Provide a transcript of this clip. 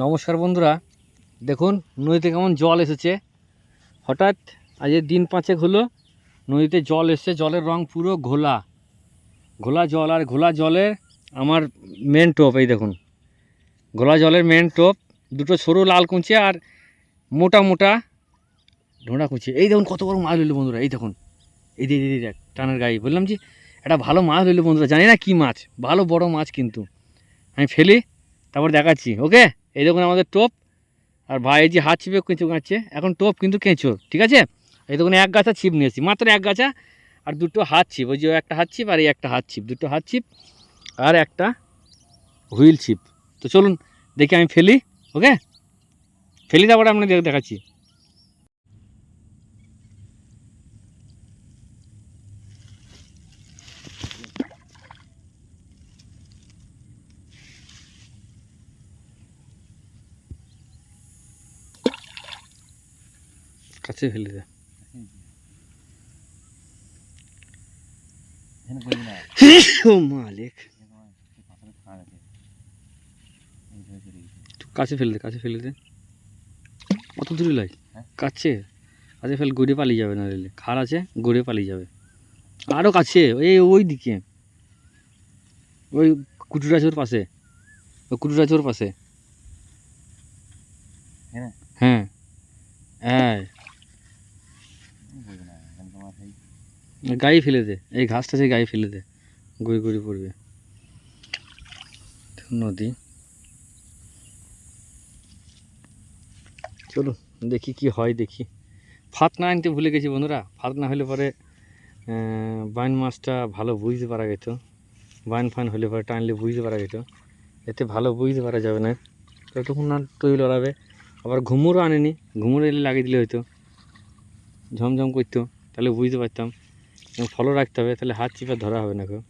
নমস্কার বন্ধুরা, দেখুন নদীতে কেমন জল এসেছে। হঠাৎ আজ দিন 5 হলো নদীতে জল এসেছে। জলের রং পুরো ঘোলা ঘোলা জল। আর ঘোলা জলের আমার মেন টোপ, এই দেখুন ঘোলা জলের মেন টোপ, দুটো সরু লাল কুঁচে আর মোটা মোটা ঢোঁড়া কুঁচে। এই দেখুন কত বড় মাছ হইলো বন্ধুরা, এই দেখুন এই দেখ টানের গায়ে। বললাম যে এটা ভালো মাছ হইলো বন্ধুরা, জানি না কি মাছ, ভালো বড় মাছ। কিন্তু আমি ফেলি তারপর দেখাচ্ছি। ওকে, এই দেখুন আমাদের টোপ। আর ভাই এই যে হাত ছিপে কেঁচো কাটছে, এখন টোপ কিন্তু কেঁচো, ঠিক আছে। এই দেখুন এক গাছা ছিপ নিয়েছি, মাত্র এক গাছা, আর দুটো হাত ছিপ। ওই যে একটা হাত ছিপ আর এই একটা হাত ছিপ, দুটো হাত ছিপ আর একটা হুইল ছিপ। তো চলুন দেখি আমি ফেলি। ওকে, ফেলি তারপরে আপনাদের দেখাচ্ছি। কাছে ফেলে দে ও মালিক, কাছে ফেলে দে, কাছে ফেলে দে। অত দূরে লাই কাছে, কাছে ফেল, গড়ে পালিয়ে যাবে। না রেলে খার আছে, গড়ে পালিয়ে যাবে। আরও কাছে, ওই দিকে, ওই কুটুরাচোর পাশে, ওই কুটুরাচোর পাশে। হ্যাঁ হ্যাঁ, গায়ে ফেলে দে, এই ঘাসটা সে গায়ে ফেলে দে, গড়ি গড়ি পড়বে। নদী, চলো দেখি কি হয়। দেখি ফাত না আনতে ভুলে গেছি বন্ধুরা। ফাত না হলে পরে বাইন মাছটা ভালো বুঝতে পারা যেত। বাইন ফাইন হলে পরে টানলে বুঝতে পারা যেত, এতে ভালো বুঝতে পারা যাবে না। ততক্ষণ না তৈরি লড়াবে। আবার ঘুমুরও আনেনি, ঘুমুর এলে লাগিয়ে দিলে হয়তো ঝমঝম করতো, তাহলে বুঝতে পারতাম। ফলো রাখতে হবে, তাহলে হাত চিপে ধরা হবে না কেউ।